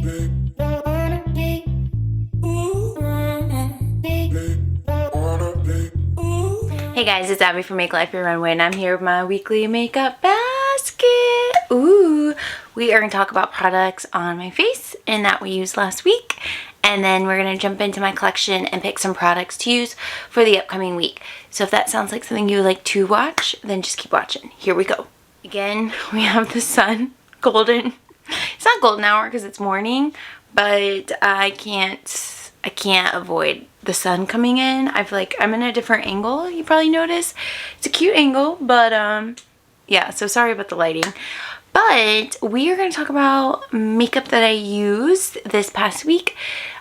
Hey guys, it's Abbie from Make Life Your Runway, and I'm here with my weekly makeup basket. Ooh, we are going to talk about products on my face and that we used last week. And then we're going to jump into my collection and pick some products to use for the upcoming week. So if that sounds like something you would like to watch, then just keep watching. Here we go. Again, we have the sun, golden. It's not golden hour because it's morning, but I can't avoid the sun coming in. I'm in a different angle, you probably notice. It's a cute angle, but yeah, so sorry about the lighting. But we are going to talk about makeup that I used this past week,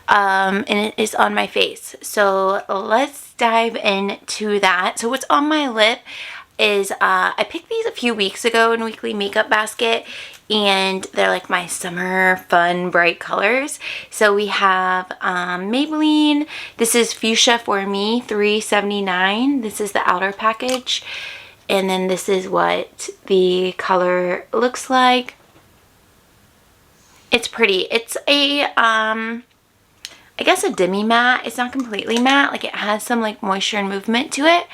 and it is on my face. So let's dive into that. So what's on my lip is I picked these a few weeks ago in Weekly Makeup Basket, and they're like my summer fun bright colors. So we have Maybelline. This is Fuchsia for Me, $3.79. This is the outer package, and then this is what the color looks like. It's pretty. It's a I guess a demi matte. It's not completely matte. Like, it has some like moisture and movement to it,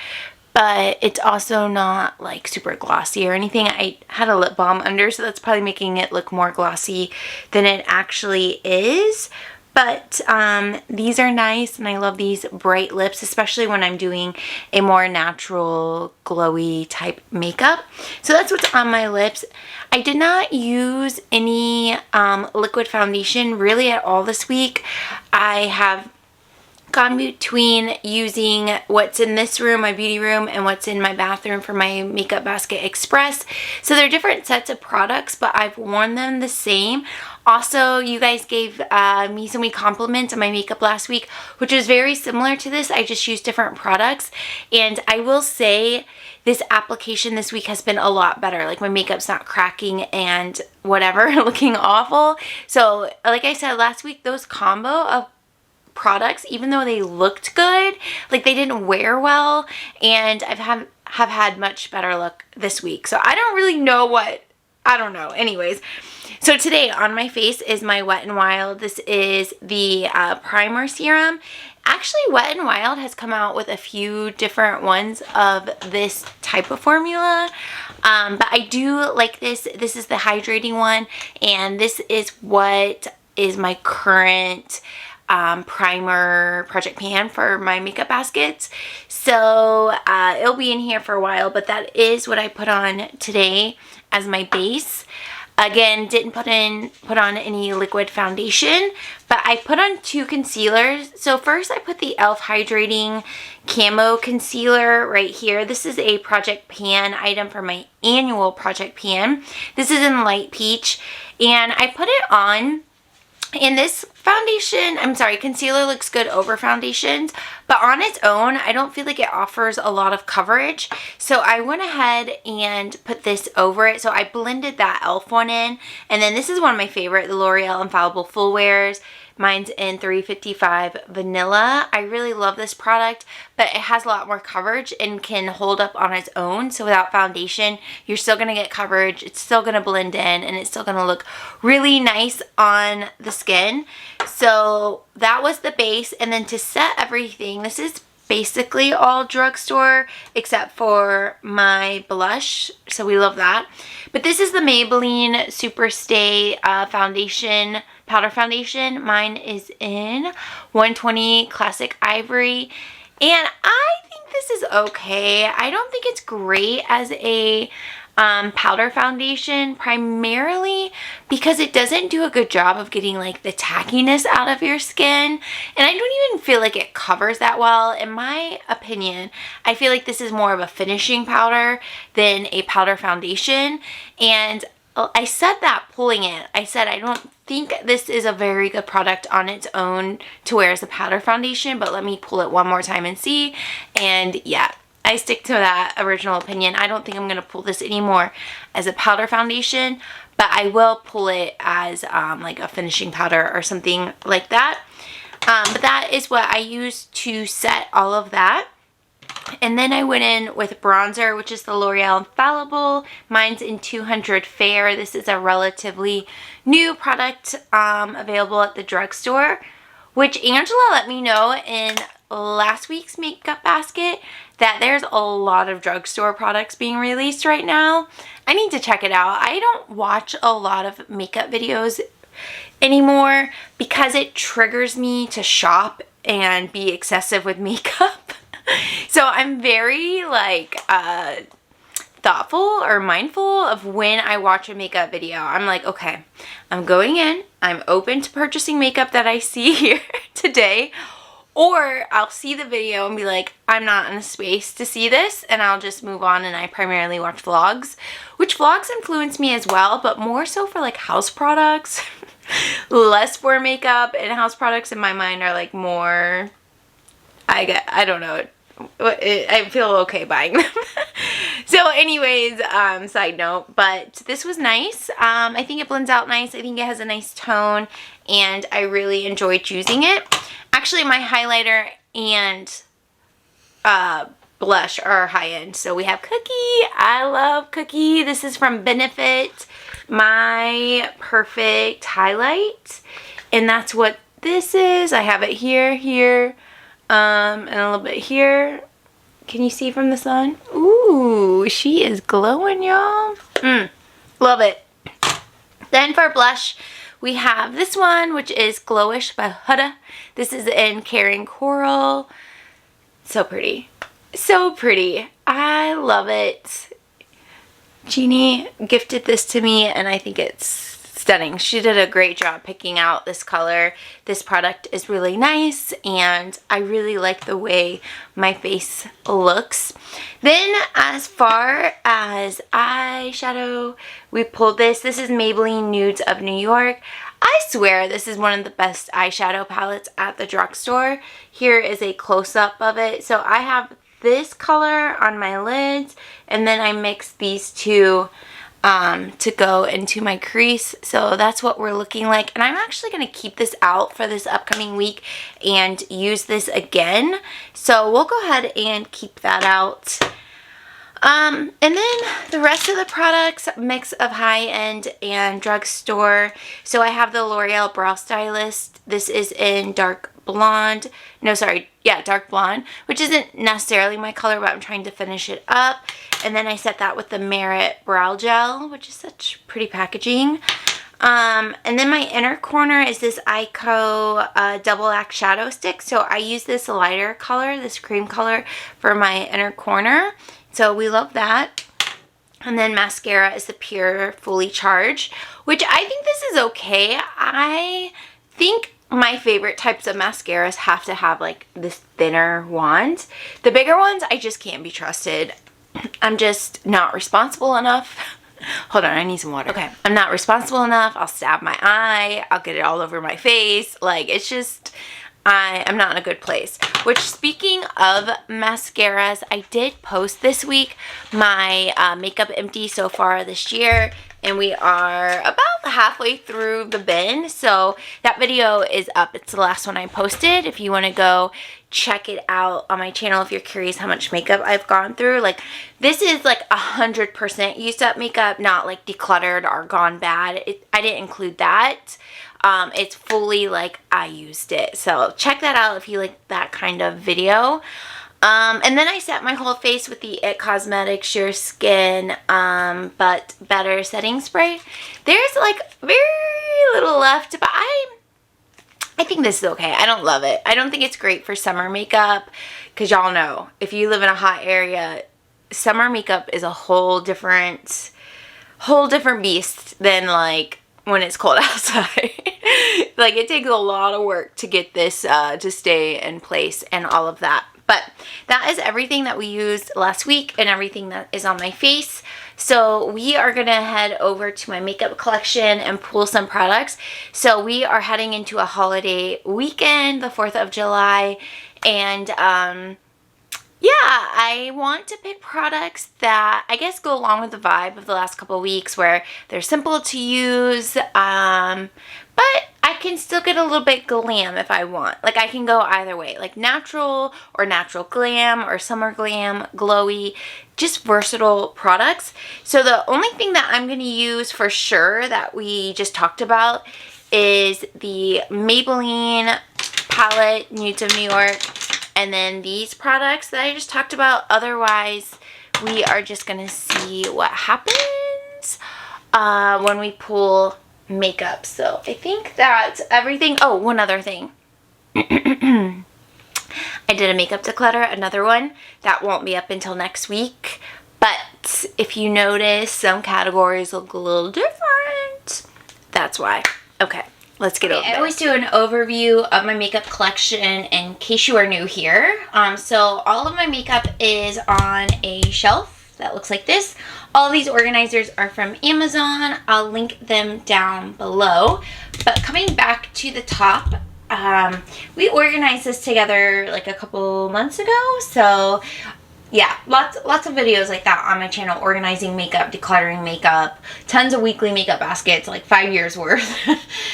but it's also not like super glossy or anything. I had a lip balm under, so that's probably making it look more glossy than it actually is. But these are nice, and I love these bright lips, especially when I'm doing a more natural, glowy type makeup. So that's what's on my lips. I did not use any liquid foundation really at all this week. I have gone between using what's in this room, my beauty room, and what's in my bathroom for my Makeup Basket Express. So they're different sets of products, but I've worn them the same. Also, you guys gave me so many compliments on my makeup last week, which is very similar to this. I just used different products, and I will say this application this week has been a lot better. Like, my makeup's not cracking and whatever, looking awful. So like I said last week, those combo of products, even though they looked good, like, they didn't wear well, and have had much better look this week. So I don't really know I don't know. Anyways, so today on my face is my Wet n Wild. This is the primer serum. Actually, Wet n Wild has come out with a few different ones of this type of formula, but I do like this. This is the hydrating one, and this is what is my current primer project pan for my makeup baskets. So it'll be in here for a while, but that is what I put on today as my base. Again, didn't put on any liquid foundation, but I put on two concealers. So first I put the e.l.f. Hydrating Camo Concealer right here. This is a Project Pan item for my annual Project Pan. This is in Light Peach, and I put it on. And this concealer looks good over foundations, but on its own, I don't feel like it offers a lot of coverage. So I went ahead and put this over it. So I blended that e.l.f. one in. And then this is one of my favorite, the L'Oreal Infallible Full Wears. Mine's in 355 Vanilla. I really love this product, but it has a lot more coverage and can hold up on its own. So without foundation, you're still going to get coverage. It's still going to blend in, and it's still going to look really nice on the skin. So that was the base. And then to set everything, this is basically all drugstore except for my blush, so we love that. But this is the Maybelline Superstay foundation, powder foundation. Mine is in 120 Classic Ivory, and I think this is okay. I don't think it's great as a powder foundation, primarily because it doesn't do a good job of getting like the tackiness out of your skin, and I don't even feel like it covers that well. In my opinion, I feel like this is more of a finishing powder than a powder foundation, and I said that pulling it. I said I don't think this is a very good product on its own to wear as a powder foundation, but let me pull it one more time and see. And yeah, I stick to that original opinion. I don't think I'm going to pull this anymore as a powder foundation, but I will pull it as like a finishing powder or something like that. But that is what I use to set all of that. And then I went in with bronzer, which is the L'Oreal Infallible. Mine's in 200 Fair. This is a relatively new product available at the drugstore, which Angela let me know in last week's makeup basket that there's a lot of drugstore products being released right now. I need to check it out. I don't watch a lot of makeup videos anymore because it triggers me to shop and be excessive with makeup. So I'm very like thoughtful or mindful of when I watch a makeup video. I'm like, okay, I'm going in, I'm open to purchasing makeup that I see here today, or I'll see the video and be like, I'm not in a space to see this, and I'll just move on. And I primarily watch vlogs, which vlogs influence me as well, but more so for like house products. Less for makeup, and house products in my mind are like more, I don't know, I feel okay buying them. So anyways, side note, but this was nice. I think it blends out nice. I think it has a nice tone, and I really enjoyed using it. Actually, my highlighter and blush are high end. So we have Cookie. I love Cookie. This is from Benefit, my perfect highlight, and that's what this is. I have it here, and a little bit here. Can you see from the sun? Ooh, she is glowing, y'all. Love it. Then for blush, we have this one, which is Glowish by Huda. This is in Caring Coral. So pretty. So pretty. I love it. Jeannie gifted this to me, and I think it's stunning. She did a great job picking out this color. This product is really nice, and I really like the way my face looks. Then as far as eyeshadow, we pulled this. This is Maybelline Nudes of New York. I swear this is one of the best eyeshadow palettes at the drugstore. Here is a close-up of it. So I have this color on my lids, and then I mix these two to go into my crease. So that's what we're looking like, and I'm actually going to keep this out for this upcoming week and use this again. So we'll go ahead and keep that out. And then the rest of the products, mix of high-end and drugstore. So I have the L'Oreal Brow Stylist. This is in dark blonde. No, sorry. Yeah, dark blonde, which isn't necessarily my color, but I'm trying to finish it up. And then I set that with the Merit Brow Gel, which is such pretty packaging. And then my inner corner is this Ico Double Act Shadow Stick. So I use this lighter color, this cream color, for my inner corner. So we love that. And then mascara is the Pure Fully Charged, which I think this is okay. I think my favorite types of mascaras have to have like this thinner wand. The bigger ones, I just can't be trusted. I'm just not responsible enough. Hold on, I need some water. Okay, I'm not responsible enough. I'll stab my eye. I'll get it all over my face. Like, it's just, I'm not in a good place. Which, speaking of mascaras, I did post this week my makeup empty so far this year, and we are about halfway through the bin. So that video is up. It's the last one I posted. If you want to go check it out on my channel, if you're curious how much makeup I've gone through. Like, this is like 100% used up makeup, not like decluttered or gone bad. I didn't include that. It's fully like I used it. So check that out if you like that kind of video. And then I set my whole face with the It Cosmetics Sheer Skin but Better Setting Spray. There's like very little left, but I think this is okay. I don't love it. I don't think it's great for summer makeup, because y'all know, if you live in a hot area, summer makeup is a whole different beast than like when it's cold outside. Like, it takes a lot of work to get this to stay in place and all of that. But that is everything that we used last week and everything that is on my face. So we are going to head over to my makeup collection and pull some products. So we are heading into a holiday weekend, the 4th of July. And yeah, I want to pick products that I guess go along with the vibe of the last couple of weeks, where they're simple to use, but I can still get a little bit glam if I want. Like, I can go either way, like natural or natural glam or summer glam, glowy, just versatile products. So the only thing that I'm going to use for sure that we just talked about is the Maybelline palette, Nudes of New York, and then these products that I just talked about. Otherwise, we are just going to see what happens when we pull makeup. So I think that's everything. Oh, one other thing. I did a makeup declutter, another one that won't be up until next week. But if you notice, some categories look a little different. That's why. Okay, let's get over it. I always do an overview of my makeup collection in case you are new here. So all of my makeup is on a shelf that looks like this. All of these organizers are from Amazon. I'll link them down below. But coming back to the top, we organized this together like a couple months ago. So yeah, lots of videos like that on my channel, organizing makeup, decluttering makeup, tons of weekly makeup baskets, like 5 years worth.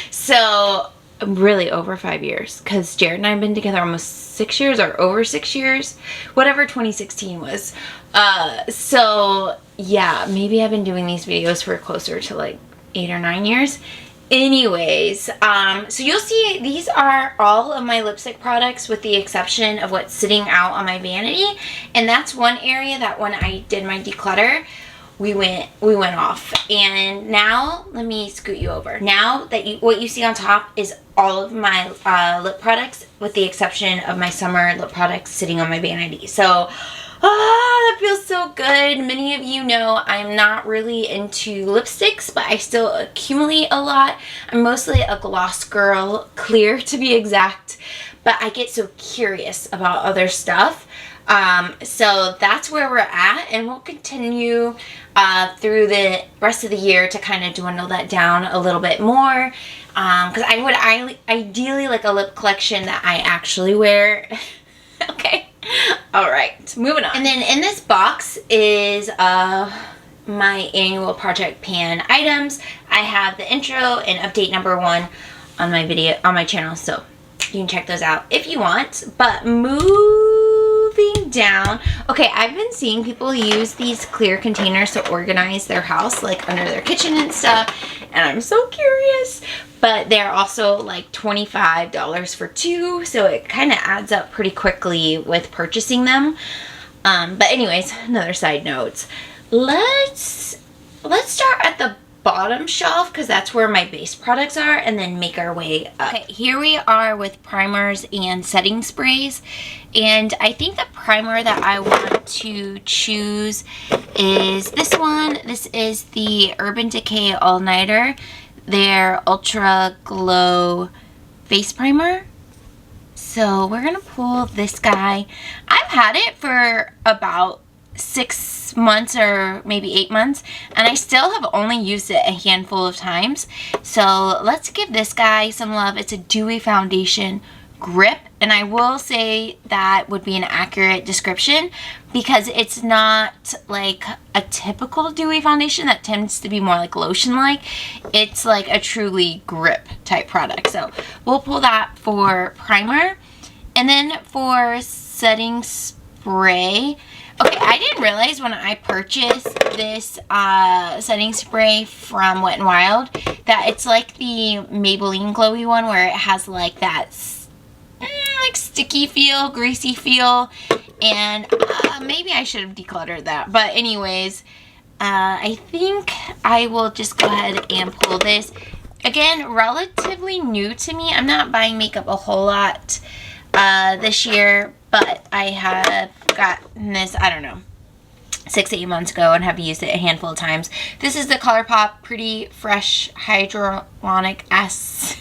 So really over 5 years, because Jared and I have been together almost 6 years, or over 6 years, whatever 2016 was. So yeah, maybe I've been doing these videos for closer to like 8 or 9 years. Anyways, so you'll see these are all of my lipstick products with the exception of what's sitting out on my vanity. And that's one area that when I did my declutter, we went off. And now, let me scoot you over. Now that what you see on top is all of my lip products with the exception of my summer lip products sitting on my vanity. So that feels so good. Many of you know I'm not really into lipsticks, but I still accumulate a lot. I'm mostly a gloss girl, clear to be exact, but I get so curious about other stuff. So that's where we're at, and we'll continue through the rest of the year to kind of dwindle that down a little bit more, because I would ideally like a lip collection that I actually wear. Okay. All right, moving on. And then in this box is my annual Project Pan items. I have the intro and update number 1 on my video on my channel, so you can check those out if you want. But moving down, okay, I've been seeing people use these clear containers to organize their house, like under their kitchen and stuff, and I'm so curious. But they're also like $25 for 2, so it kind of adds up pretty quickly with purchasing them. But anyways, another side note. Let's start at the bottom shelf, because that's where my base products are, and then make our way up. Okay, here we are with primers and setting sprays, and I think the primer that I want to choose is this one. This is the Urban Decay All Nighter, their Ultra Glow face primer. So we're gonna pull this guy. I've had it for about 6 months or maybe 8 months, and I still have only used it a handful of times. So let's give this guy some love. It's a dewy foundation grip, and I will say that would be an accurate description, because it's not like a typical dewy foundation that tends to be more like lotion like. It's like a truly grip type product. So we'll pull that for primer. And then for setting spray, okay, I didn't realize when I purchased this setting spray from Wet n Wild that it's like the Maybelline glowy one, where it has like that like sticky feel, greasy feel, and maybe I should have decluttered that. But anyways, I think I will just go ahead and pull this. Again, relatively new to me. I'm not buying makeup a whole lot this year, but I have gotten this, I don't know, 6 to 8 months ago, and have used it a handful of times. This is the ColourPop Pretty Fresh Hyaluronic Acid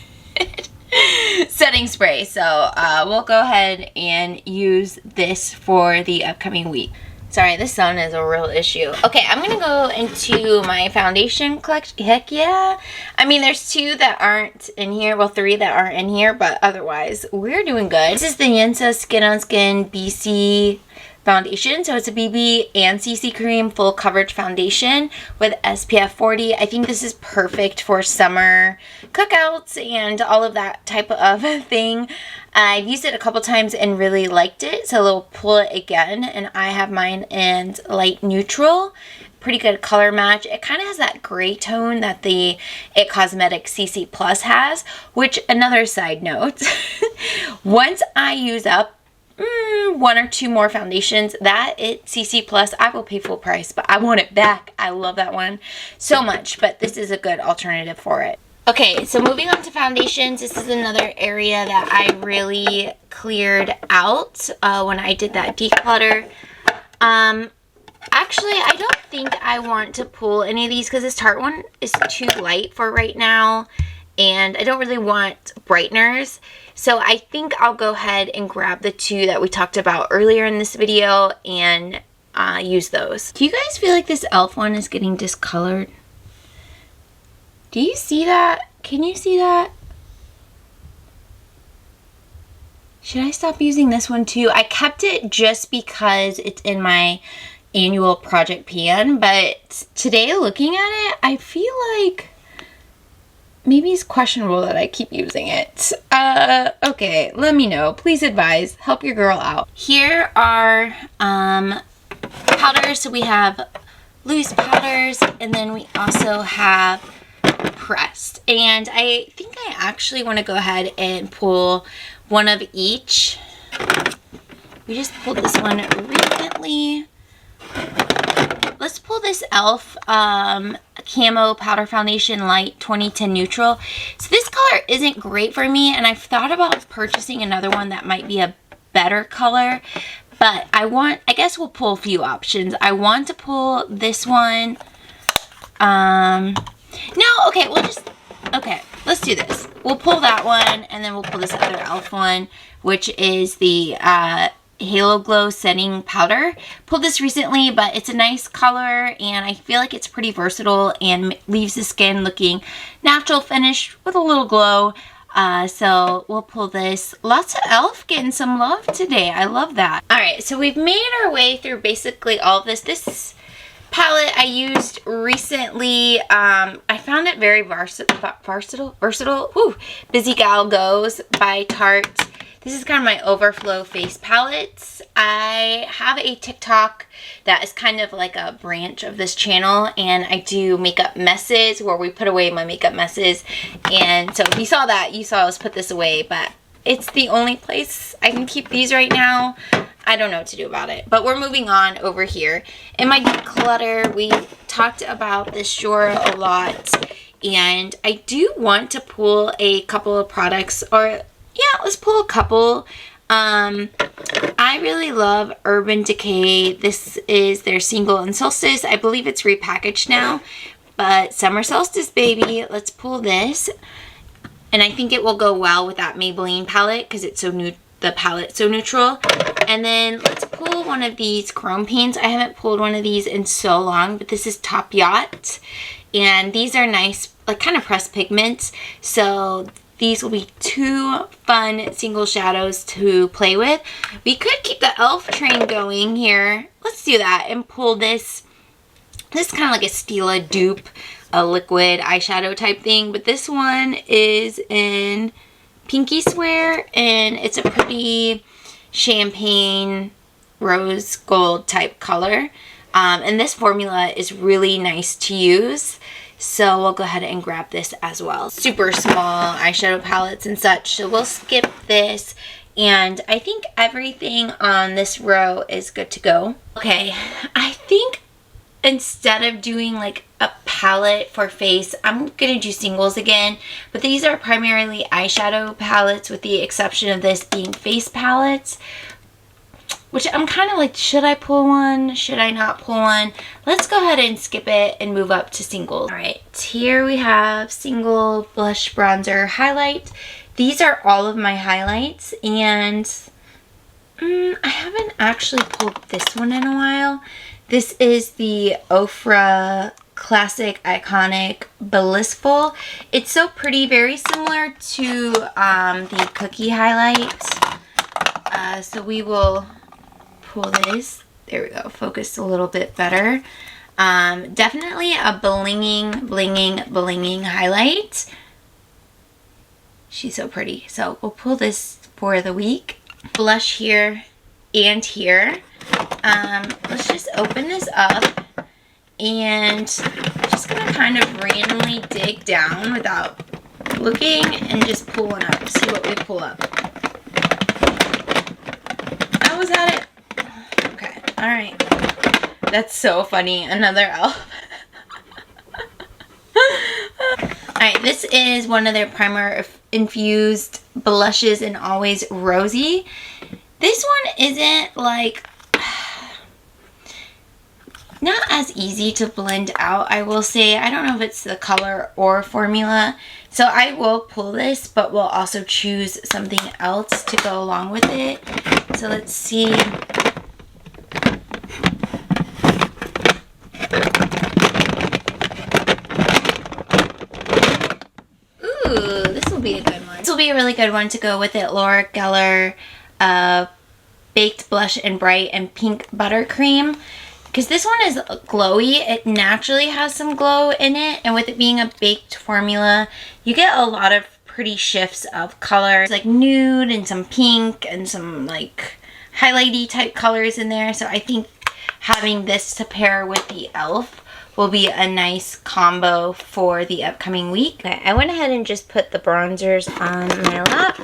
setting spray. So we'll go ahead and use this for the upcoming week. Sorry, this sun is a real issue. Okay, I'm gonna go into my foundation collection. Heck yeah. I mean, there's 2 that aren't in here. Well, 3 that aren't in here, but otherwise, we're doing good. This is the Yensa Skin on Skin BC foundation. So it's a BB and CC cream full coverage foundation with SPF 40. I think this is perfect for summer cookouts and all of that type of thing. I've used it a couple times and really liked it, so we'll pull it again. And I have mine in light neutral. Pretty good color match. It kind of has that gray tone that the It Cosmetics CC Plus has, which, another side note, once I use up one or two more foundations, that It CC Plus, I will pay full price, but I want it back. I love that one so much, but this is a good alternative for it. Okay, so moving on to foundations, this is another area that I really cleared out when I did that declutter. Actually, I don't think I want to pull any of these because this Tarte one is too light for right now, and I don't really want brighteners. So I think I'll go ahead and grab the two that we talked about earlier in this video and use those. Do you guys feel like this e.l.f. one is getting discolored? Do you see that? Can you see that? Should I stop using this one too? I kept it just because it's in my annual project pan, but today looking at it, I feel like maybe it's questionable that I keep using it. Okay, let me know. Please advise. Help your girl out. Here are powders. So we have loose powders, and then we also have pressed. And I think I actually want to go ahead and pull one of each. We just pulled this one recently. Let's pull this e.l.f. Camo Powder Foundation Light 2010 Neutral. So this color isn't great for me, and I've thought about purchasing another one that might be a better color, but I guess we'll pull a few options. I want to pull this one. No, okay, let's do this. We'll pull that one, and then we'll pull this other e.l.f. one, which is the Halo Glow Setting Powder. Pulled this recently, but it's a nice color, and I feel like it's pretty versatile and leaves the skin looking natural finish with a little glow. So we'll pull this. Lots of e.l.f. getting some love today. I love that. Alright, so we've made our way through basically all of this. This palette I used recently. I found it very versatile. Woo! Busy Gal Goes by Tarte. This is kind of my overflow face palettes. I have a TikTok that is kind of like a branch of this channel, and I do makeup messes where we put away my makeup messes. And so if you saw that, you saw us put this away, but it's the only place I can keep these right now. I don't know what to do about it, but we're moving on over here. In my declutter, we talked about this drawer a lot, and I do want to pull a couple of products, or yeah, let's pull a couple. I really love Urban Decay. This is their Single and Solstice. I believe it's repackaged now, but Summer Solstice, baby. Let's pull this. And I think it will go well with that Maybelline palette because it's so new. The palette's so neutral. And then let's pull one of these chrome paints. I haven't pulled one of these in so long, but this is Top Yacht. And these are nice, like kind of pressed pigments. So these will be two fun single shadows to play with. We could keep the e.l.f. train going here. Let's do that and pull this. This is kind of like a Stila dupe, a liquid eyeshadow type thing. But this one is in Pinky Swear, and it's a pretty champagne rose gold type color. And this formula is really nice to use. So we'll go ahead and grab this as well. Super small eyeshadow palettes and such. So we'll skip this. And I think everything on this row is good to go. Okay, I think instead of doing like a palette for face, I'm gonna do singles again. But these are primarily eyeshadow palettes with the exception of this being face palettes. Which I'm kind of like, should I pull one? Should I not pull one? Let's go ahead and skip it and move up to singles. Alright, here we have single blush bronzer highlight. These are all of my highlights, and I haven't actually pulled this one in a while. This is the Ofra Classic Iconic Blissful. It's so pretty, very similar to the Cookie highlight. So we will pull this. There we go, focused a little bit better. Definitely a blinging highlight. She's so pretty. So we'll pull this for the week. Blush here and here. Let's just open this up and just gonna kind of randomly dig down without looking and just pulling up. See what we pull up. Oh, was that it? Okay, all right. That's so funny. Another elf. Alright, this is one of their primer infused blushes in Always Rosy. This one isn't like not as easy to blend out, I will say. I don't know if it's the color or formula. So I will pull this, but we'll also choose something else to go along with it. So let's see. Ooh, this will be a good one. This will be a really good one to go with it. Laura Geller Baked Blush in Bright and Pink Buttercream. Because this one is glowy. It naturally has some glow in it. And with it being a baked formula, you get a lot of pretty shifts of colors. Like nude and some pink and some like highlighty type colors in there. So I think having this to pair with the e.l.f. will be a nice combo for the upcoming week. Okay, I went ahead and just put the bronzers on my lap.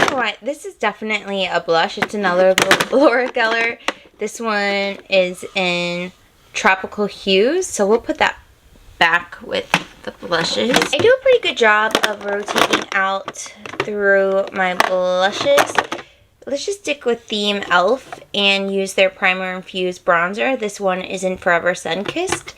Alright, this is definitely a blush. It's another Laura Geller. This one is in Tropical Hues, so we'll put that back with the blushes. I do a pretty good job of rotating out through my blushes. Let's just stick with theme e.l.f. and use their primer infused bronzer. This one is in Forever Sunkissed.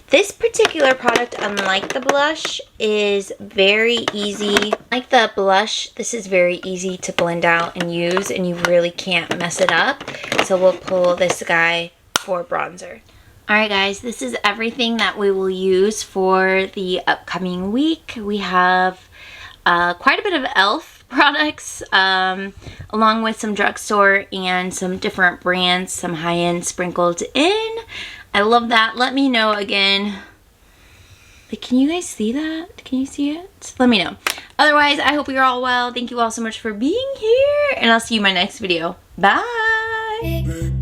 This particular product, unlike the blush, is very easy. Like the blush, this is very easy to blend out and use, and you really can't mess it up. So we'll pull this guy for bronzer. Alright guys, this is everything that we will use for the upcoming week. We have quite a bit of e.l.f. products, along with some drugstore and some different brands, some high-end sprinkled in. I love that. Let me know again. Like, can you guys see that? Can you see it? Let me know. Otherwise, I hope you're all well. Thank you all so much for being here, and I'll see you in my next video. Bye!